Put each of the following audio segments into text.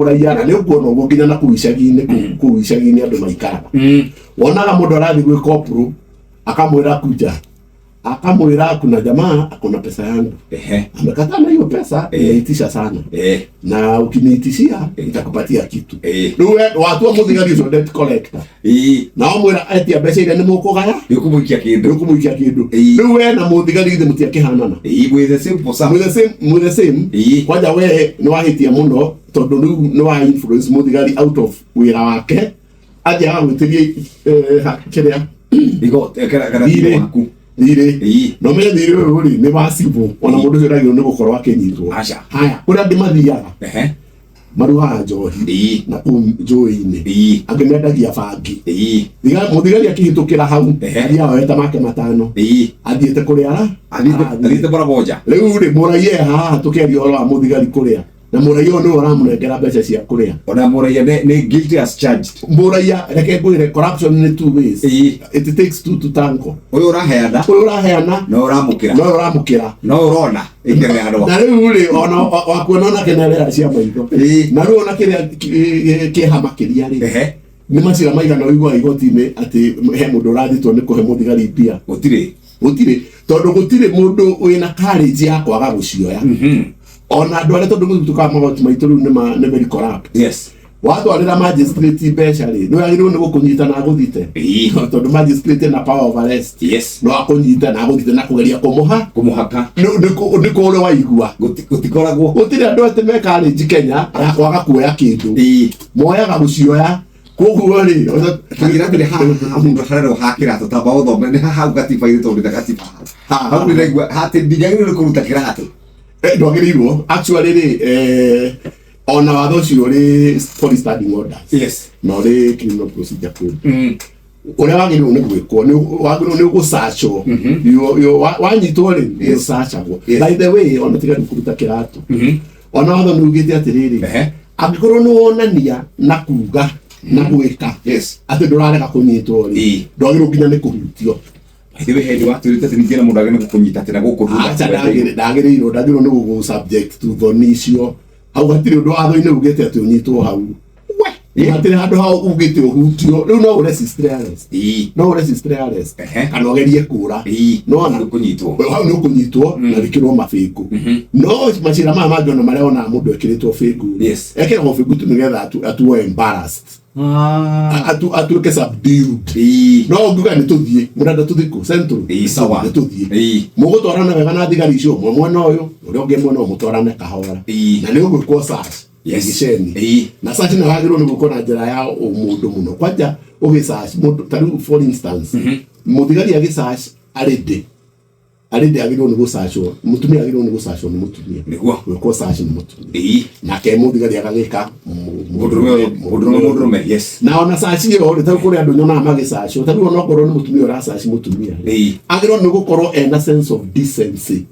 Uraiana leo kuona ugokinya na kuishagini andu maikara wonaga mundu arathi gwi kopro akamwira kuja akamwira kuna jamaa akona pesa yangu amekataa na hiyo pesa inaitisha sana na ukiniitishia nitakupatia kitu wewe watu wa muthigari so debt collector na omwira atia mbeca ile ni mukugaya nikumuikia kindu wewe na muthigari ile mutia kihanana with the same posa with the same kwaja wewe ni wahitia muno tondu riu ni wa influence muthigari out of wira wake aja gwitirie kiria igo kana waku no me thire uri ni basibu ona mundu ciragio ni gukorwa akinyitwo haya kuria ndimathiaga maruha njohi na njohi-ini angimendagia bangi muthigari akihitukira hau athiaga weta make matano athiite kuria athiite baraboja riu ri muraie haha tukiaria horo wa muthigari kuria na muraia no aramurengera mbeca cia kuria ona muraia ni guilty as charged muraia reke ngwire corruption in two ways it takes two to tango uyu uraheana no uramukira no urona ikireano na riu ri ona wakuona na kenelera cia maitho na riu ona kiria kiha makiria ri ni macira maigana uigwa igoti-ini ati he mundu urathitwo ni kuhe muthigari pia gutire tondu gutire mundu wina courage ya kwaga gucioya ona andu aria tondu gutuka magoti maitu riu ni very corrupt watwarira magistrate mbeca ri no agirwo ni gukunyita na guthite tondu magistrate na power of arrest no akunyita na guthite na kugeria kumuhaka ni ko uri waigua gutire andu ati meka ri Kenya ya kwaga kuoya kindu moyaga gucioya koguo ri kagira tiri mundu harero hakira tutamba uthome ni haha gatiba iri tondu gatiba hau ni regwa hati ndinyagire kuruta kiratu ndwagirirwo actually ri ona watho cio ri police standing orders no ri criminal procedure code uria wagirwo ni gwikwo ni wagirwo ni gusacho yo wanyitwo ri ni sachagwo by the way ona tiga kuruta kiratu ona watho ni ugite atiriri angikorwo ni wonania na kuga na gwika ati ndurareka kunyitwo ri ndwagirwo nginya ni kuhutio ithiwe hendi waturite tinigena mundu agene kukunyita tena gukuruda ndagirwo ni gugu subject to thonicio hau hatiri undu watho-ini ugite ati unyitwo hau hatiri handu hau ugite uhutio riu no uresistre arrest kana ugerie kura no ana kunyitwo hau ni ukunyitwo na wikirwo mafingu no macira maya mangi ona maria ona mundu ekiritwo fingu ekiragwo fingu tu nigetha atuo embarrassed atuike subdued no nguga ni tuthie murenda tuthiko central sawa ni tuthie mugutwarana wega na thigari icio mwena uyu uria ungi mwena mutwarane kahora na ni ugwikwo search giceni na search na wagirwo ni gukona njira ya umundu muno kwanja ugi search mundu taru for instance muthigari agi search arinde agirwo ni gucachwo mutumia agirwo ni gucachwo ni mutumia niguo gwikwo search ni mutumia na ke muthigari agagika mundurume na ona search iyo ri ta kuri andu nyona magicachwo ta ona korwo ni mutumia ora search mutumia agirwo ni gukorwo ena sense of decency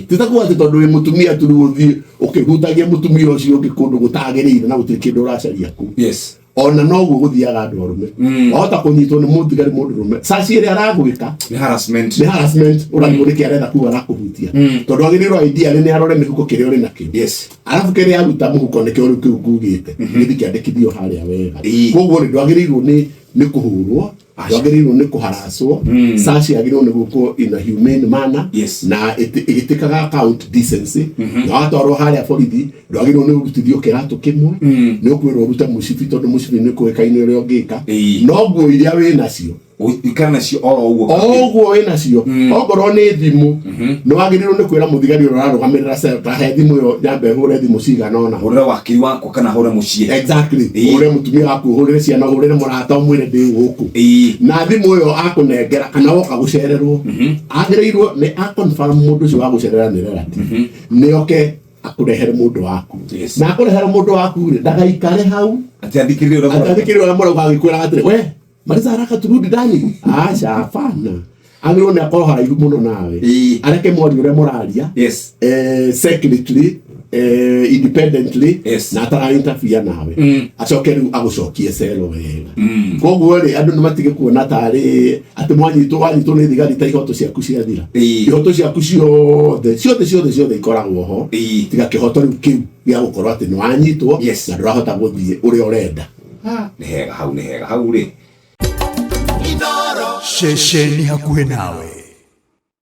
titakuwa ati tondu wi mutumia turu uthie ukihutagia mutumia ucio ngikundu gutagirire na gutiri kindu uracaria ku ona no guguthiaga andu arume wahota kunyitwo ni muthigari mundurume saci iri aragwika ni harassment uragwo ni kiaretha kuwa arakuhutia tondu agirirwo idea ni arore mihuko kiria uri nakio arafu kiria aruta muhuko ni kiu kiu kugite githi kiandikithio haria wega koguo ni ndwagirirwo ni kuhurwo ndwagirirwo ni kuharaswo saci agirirwo ni gukwo in a humane manner na igitikaga account decency na watwarwo haria borithi ndwagirirwo ni urutithio kiratu kimwe ni ukwirwo urute mucibi tondu mucibi ni kuikaine uria ungika no nguo iria wina cio ikana cio oro uguo wina cio ongorwo ni thimu ni wagirirwo ni kwira muthigari uria ararugamirira ta he thimu yo jambe hure thimu cigana ona hurira wakiri wako kana hure mucie exactly hure mutumia waku hurire ciana hurire murata umwire ndi guku na thimu yo akunengera kana woka gucererwo agirirwo ni aconfirm mundu ucio wa gucerera ni relative ni oke akurehere mundu waku na akurehere mundu waku ri ndagaikare hau ati andikirire uria murauga agikwira atiri we mariza haraka turudi ndani acha hapana agirwo ni akorwo haraihu muno nawe areke mwari uria muraria secretary independently na atara interfere nawe acoke riu agucokie cero wega koguo ri andu ni matige kuona tari ati wanyitwo ni thigari ta ihoto ciaku ciathira ihoto ciaku ciothe ikoragwo ho tiga kihoto riu kiu gia gukorwo ati ni wanyitwo na ndurahota guthie uria urenda ni hega hau ri Shesheni hakuhe nawe.